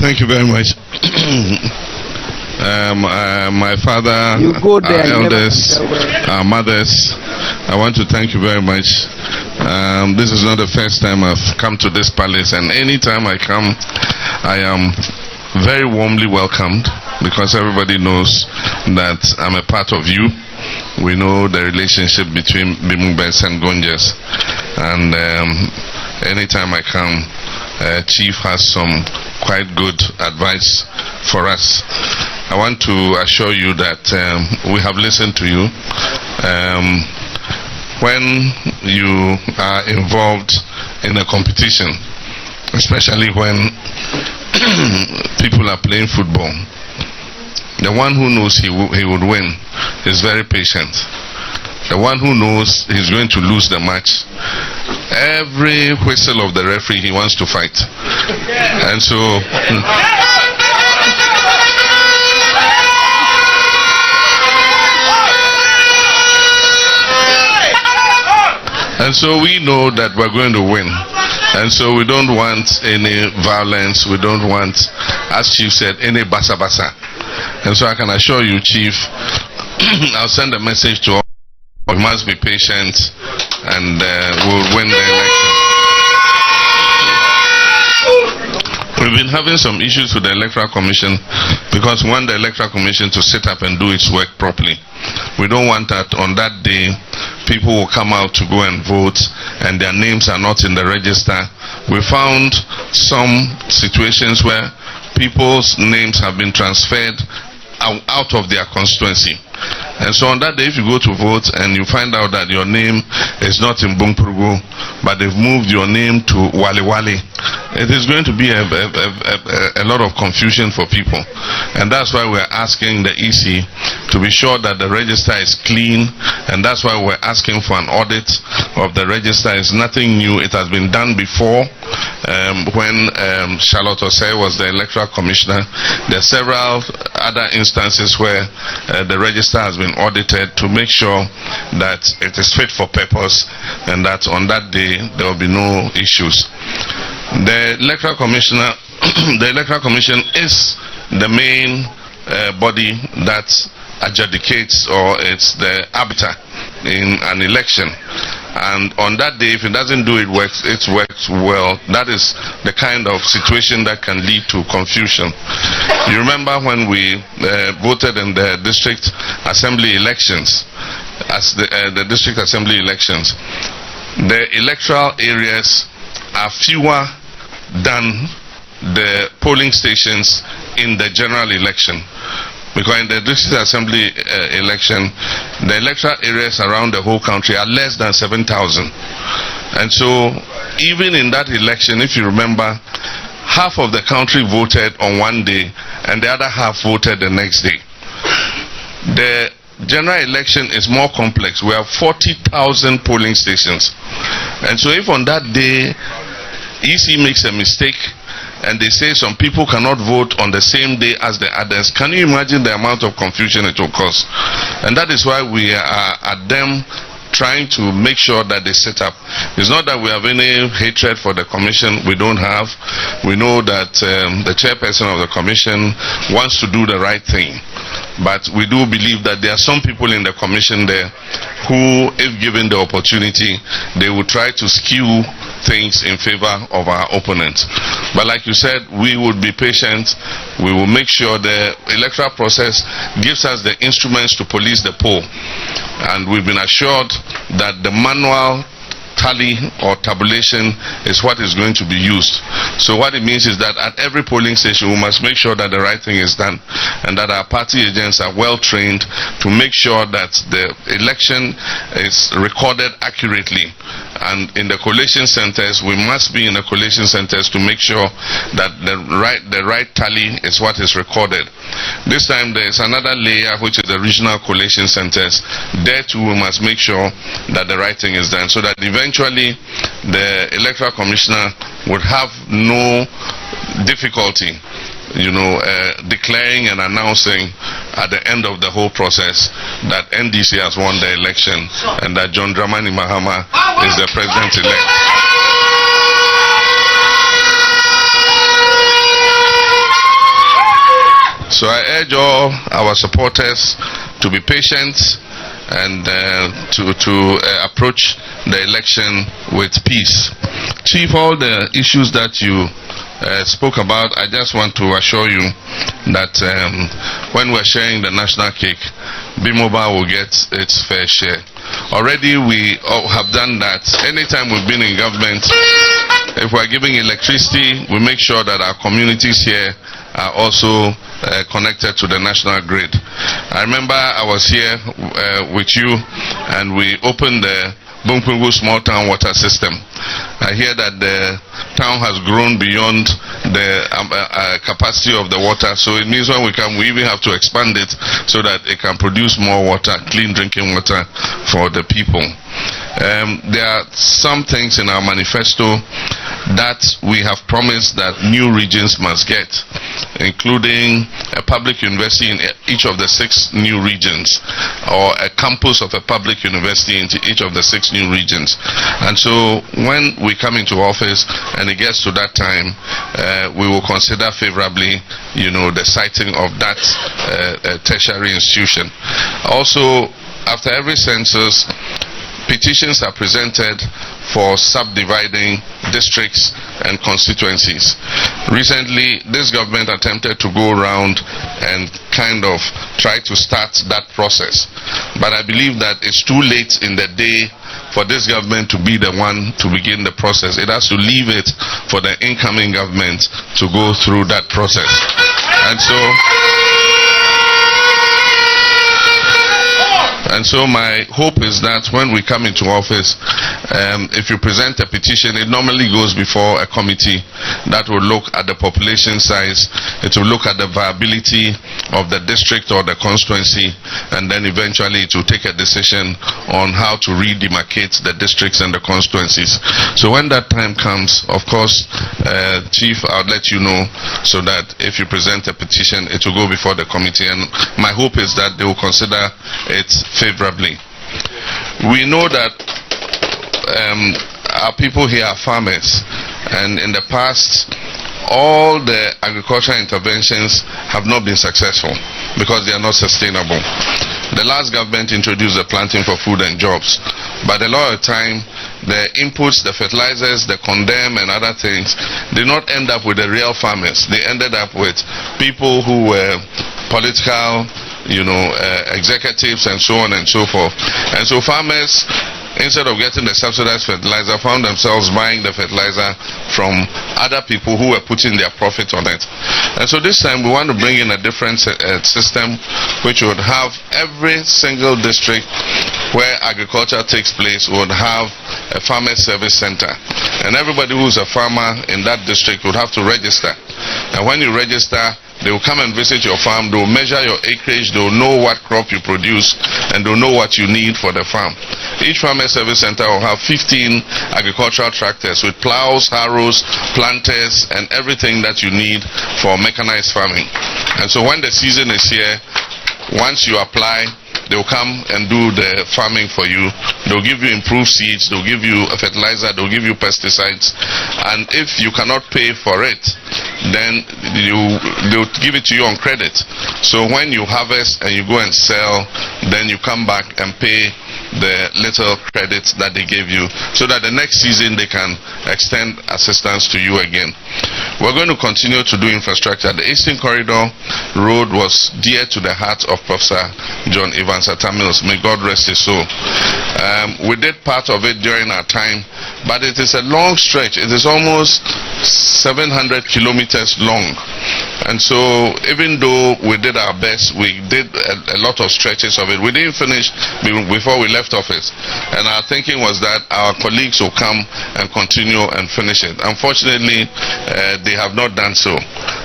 Thank you very much. My father, our elders, our mothers, I want to thank you very much. This is not the first time I've come to this palace, and anytime I come, I am very warmly welcomed, because everybody knows that I'm a part of you. We know the relationship between Bimumbes and Gonjas, and anytime I come, Chief has some quite good advice for us. I want to assure you that we have listened to you. When you are involved in a competition, especially when people are playing football, the one who knows he would win is very patient. The one who knows he's going to lose the match, every whistle of the referee, he wants to fight. And so we know that we're going to win. And so we don't want any violence. We don't want, as Chief said, any basa basa. And so I can assure you, Chief, I'll send a message to all. We must be patient, and we'll win the election. We've been having some issues with the Electoral Commission, because we want the Electoral Commission to sit up and do its work properly. We don't want that on that day people will come out to go and vote and their names are not in the register. We found some situations where people's names have been transferred out of their constituency. And so on that day, if you go to vote and you find out that your name is not in Bunkpurugu, but they've moved your name to Wale Wale, it is going to be a lot of confusion for people. And that's why we're asking the EC to be sure that the register is clean, and that's why we're asking for an audit of the register. It's nothing new. It has been done before. When Charlotte Osei was the Electoral Commissioner, there are several other instances where the register has been audited to make sure that it is fit for purpose, and that on that day there will be no issues. The Electoral Commissioner, the Electoral Commission is the main body that adjudicates, or it's the arbiter in an election. And on that day, if it doesn't do it works well. That is the kind of situation that can lead to confusion. You remember when we voted in the district assembly elections, as the district assembly elections, the electoral areas are fewer than the polling stations in the general election. Because in the district assembly election, the electoral areas around the whole country are less than 7,000. And so, even in that election, if you remember, half of the country voted on one day, and the other half voted the next day. The general election is more complex. We have 40,000 polling stations. And so, if on that day, EC makes a mistake, and they say some people cannot vote on the same day as the others, can you imagine the amount of confusion it will cause? And that is why we are at them trying to make sure that they set up. It's not that we have any hatred for the commission. We don't have. We know that the chairperson of the commission wants to do the right thing. But we do believe that there are some people in the commission there who, if given the opportunity, they will try to skew things in favor of our opponents. But like you said, we would be patient. We will make sure the electoral process gives us the instruments to police the poll. And we've been assured that the manual tally or tabulation is what is going to be used. So what it means is that at every polling station we must make sure that the right thing is done, and that our party agents are well trained to make sure that the election is recorded accurately. And in the collation centers, we must be in the collation centers to make sure that the right tally is what is recorded. This time there is another layer, which is the regional collation centers. There too we must make sure that the right thing is done, so that eventually the Electoral Commissioner would have no difficulty, declaring and announcing at the end of the whole process that NDC has won the election and that John Dramani Mahama is the president-elect. So I urge all our supporters to be patient and to approach the election with peace. Chief, all the issues that you spoke about, I just want to assure you that when we're sharing the national cake, B-Mobile will get its fair share. Already we have done that. Anytime we've been in government, if we're giving electricity, we make sure that our communities here are also connected to the national grid. I remember I was here with you and we opened the Bunkpurugu small town water system. I hear that the town has grown beyond the capacity of the water, so it means when we come, we even have to expand it so that it can produce more water, clean drinking water for the people. There are some things in our manifesto that we have promised that new regions must get, including a public university in each of the 6 new regions, or a campus of a public university in each of the 6 new regions. And so when we come into office and it gets to that time, we will consider favorably, the siting of that tertiary institution. Also, after every census, petitions are presented for subdividing districts and constituencies. Recently, this government attempted to go around and kind of try to start that process. But I believe that it's too late in the day for this government to be the one to begin the process. It has to leave it for the incoming government to go through that process. And so my hope is that when we come into office, if you present a petition, it normally goes before a committee that will look at the population size, it will look at the viability of the district or the constituency, and then eventually it will take a decision on how to redemarcate the districts and the constituencies. So when that time comes, of course, Chief, I'll let you know, so that if you present a petition, it will go before the committee, and my hope is that they will consider it favorably. We know that our people here are farmers, and in the past all the agricultural interventions have not been successful because they are not sustainable. The last government introduced the planting for food and jobs, but a lot of time the inputs, the fertilizers, the condem and other things did not end up with the real farmers. They ended up with people who were political, executives and so on and so forth. And so farmers, instead of getting the subsidized fertilizer, found themselves buying the fertilizer from other people who were putting their profit on it. And so this time we want to bring in a different system, which would have every single district where agriculture takes place would have a farmer service center, and everybody who's a farmer in that district would have to register. And when you register, they will come and visit your farm, they will measure your acreage, they will know what crop you produce, and they will know what you need for the farm. Each farmer service center will have 15 agricultural tractors with plows, harrows, planters, and everything that you need for mechanized farming. And so when the season is here, once you apply, they will come and do the farming for you. They'll give you improved seeds, they'll give you a fertilizer, they'll give you pesticides, and if you cannot pay for it, then they'll give it to you on credit. So when you harvest and you go and sell, then you come back and pay the little credits that they gave you, so that the next season they can extend assistance to you again. We're going to continue to do infrastructure. The Eastern Corridor Road was dear to the heart of Professor John Evans Atamils. May God rest his soul. We did part of it during our time, but it is a long stretch. It is almost 700 kilometers long. And so even though we did our best, we did a lot of stretches of it. We didn't finish before we left office. And our thinking was that our colleagues will come and continue and finish it. Unfortunately, they have not done so.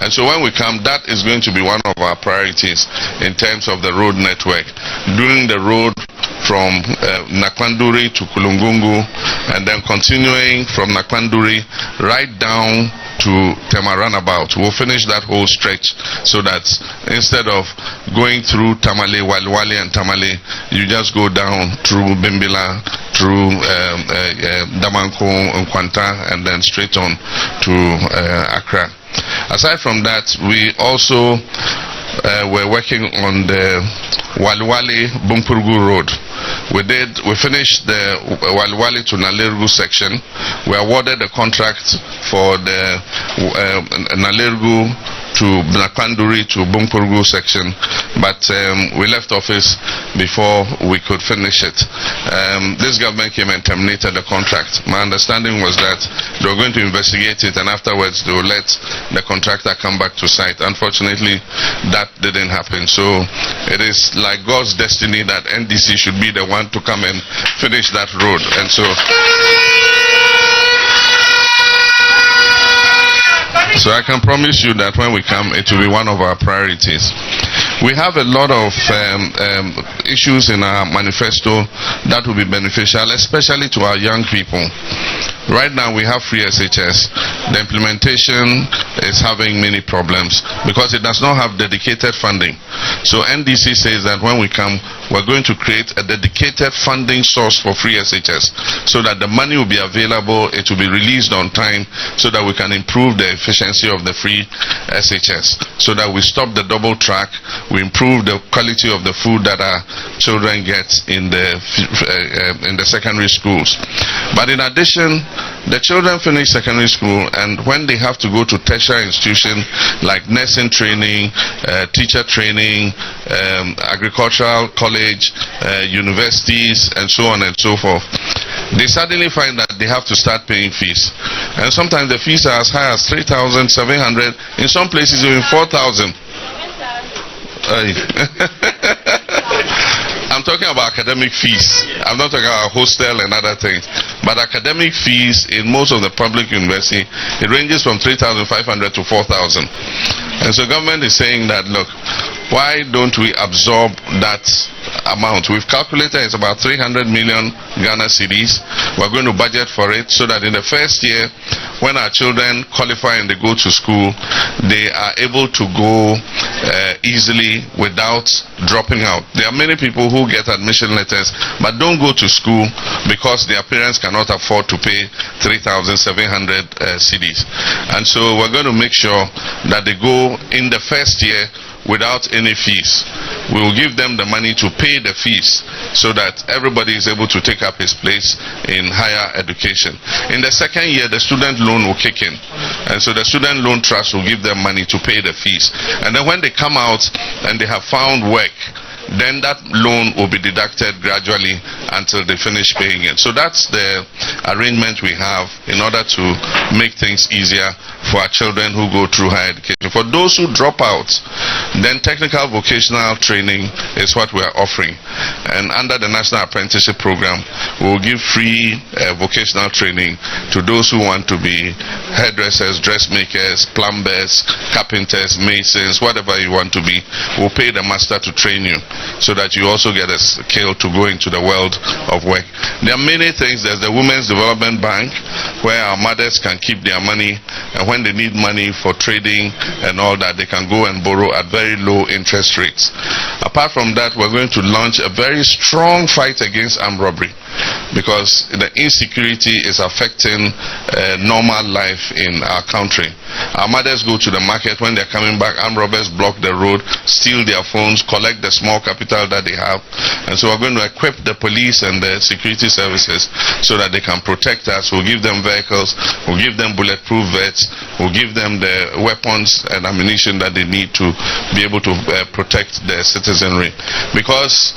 And so when we come, that is going to be one of our priorities in terms of the road network. Doing the road from Nakwanduri to Kulungungu, and then continuing from Nakwanduri right down to Tema Runabout. We'll finish that whole stretch, so that instead of going through Tamale, Walwale and Tamale, you just go down through Bimbila, through Damanko, Nkwanta, and then straight on to Accra. Aside from that, we also we're working on the Waliwali Bunkpurugu road. We finished the Waliwali to Nalirgu section. We awarded the contract for the Nalirgu to Blakanduri to Bunkpurugu section, but we left office before we could finish it. This government came and terminated the contract. My understanding was that they were going to investigate it, and afterwards they will let the contractor come back to site. Unfortunately, that didn't happen. So it is like God's destiny that NDC should be the one to come and finish that road. And so I can promise you that when we come, it will be one of our priorities. We have a lot of issues in our manifesto that will be beneficial, especially to our young people. Right now we have free SHS. The implementation is having many problems because it does not have dedicated funding. So NDC says that when we come, we're going to create a dedicated funding source for free SHS so that the money will be available, it will be released on time so that we can improve the efficiency of the free SHS, so that we stop the double track, we improve the quality of the food that our children get in the secondary schools. But in addition, the children finish secondary school, and when they have to go to tertiary institutions like nursing training, teacher training, agricultural college, universities, and so on and so forth, they suddenly find that they have to start paying fees. And sometimes the fees are as high as 3,700, in some places even 4,000. I'm talking about academic fees. I'm not talking about hostel and other things. But academic fees in most of the public university, it ranges from 3,500 to 4,000. And so government is saying that, look, why don't we absorb that amount? We've calculated it's about 300 million Ghana cedis. We're going to budget for it so that in the first year, when our children qualify and they go to school, they are able to go easily without dropping out. There are many people who get admission letters but don't go to school because their parents cannot afford to pay 3,700 cedis. And so we're going to make sure that they go in the first year without any fees. We will give them the money to pay the fees so that everybody is able to take up his place in higher education. In the second year, the student loan will kick in. And so the student loan trust will give them money to pay the fees. And then when they come out and they have found work, then that loan will be deducted gradually until they finish paying it. So that's the arrangement we have in order to make things easier for our children who go through higher education. For those who drop out, then technical vocational training is what we are offering. And under the National Apprenticeship Program, we will give free vocational training to those who want to be hairdressers, dressmakers, plumbers, carpenters, masons, whatever you want to be. We'll pay the master to train you, so that you also get a skill to go into the world of work. There are many things. There's the Women's Development Bank, where our mothers can keep their money, and when they need money for trading and all that, they can go and borrow at very low interest rates. Apart from that, we're going to launch a very strong fight against armed robbery, because the insecurity is affecting normal life in our country. Our mothers go to the market, when they're coming back, armed robbers block the road, steal their phones, collect the small capital that they have. And so we're going to equip the police and the security services so that they can protect us. We'll give them vehicles, we'll give them bulletproof vests, we'll give them the weapons and ammunition that they need to be able to protect their citizenry. Because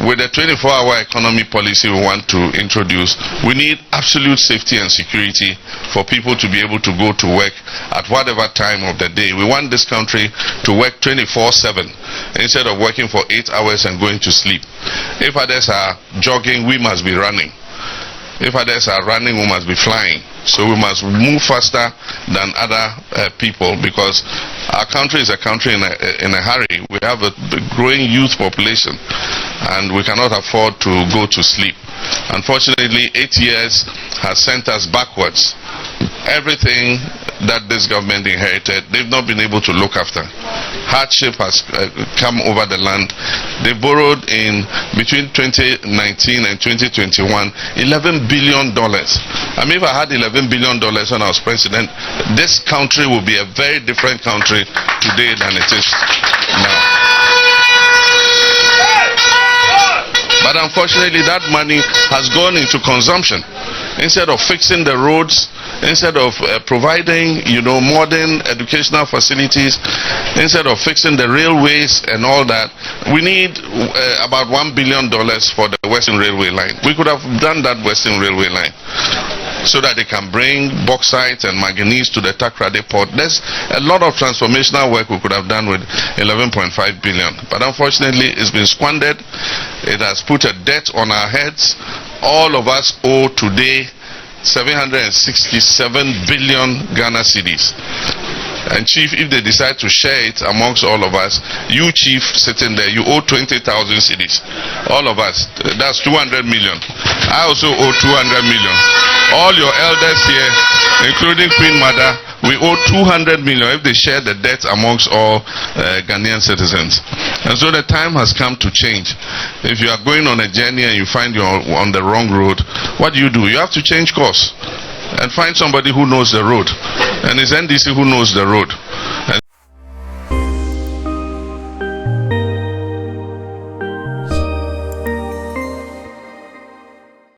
with the 24-hour economy policy we want to introduce, we need absolute safety and security for people to be able to go to work at whatever time of the day. We want this country to work 24/7 instead of working for 8 hours and going to sleep. If others are jogging, we must be running. If others are running, we must be flying. So we must move faster than other people, because our country is a country in a hurry. We have a growing youth population and we cannot afford to go to sleep. Unfortunately, 8 years has sent us backwards. Everything that this government inherited, they've not been able to look after. Hardship has come over the land. They borrowed in between 2019 and 2021 $11 billion. I mean, if I had $11 billion when I was president, this country would be a very different country today than it is. now. But unfortunately, that money has gone into consumption. Instead of fixing the roads, instead of providing, modern educational facilities, instead of fixing the railways and all that, we need about $1 billion for the Western Railway line. We could have done that Western Railway line so that they can bring bauxite and manganese to the Takrady port. There's a lot of transformational work we could have done with 11.5 billion. But unfortunately, it's been squandered. It has put a debt on our heads. All of us owe today 767 billion Ghana cedis. And Chief, if they decide to share it amongst all of us, you Chief sitting there, you owe 20,000 cedis. All of us, that's 200 million. I also owe 200 million. All your elders here, including Queen Mother, we owe 200 million if they share the debt amongst all Ghanaian citizens. And so the time has come to change. If you are going on a journey and you find you're on the wrong road, what do? You have to change course and find somebody who knows the road. And it's NDC who knows the road.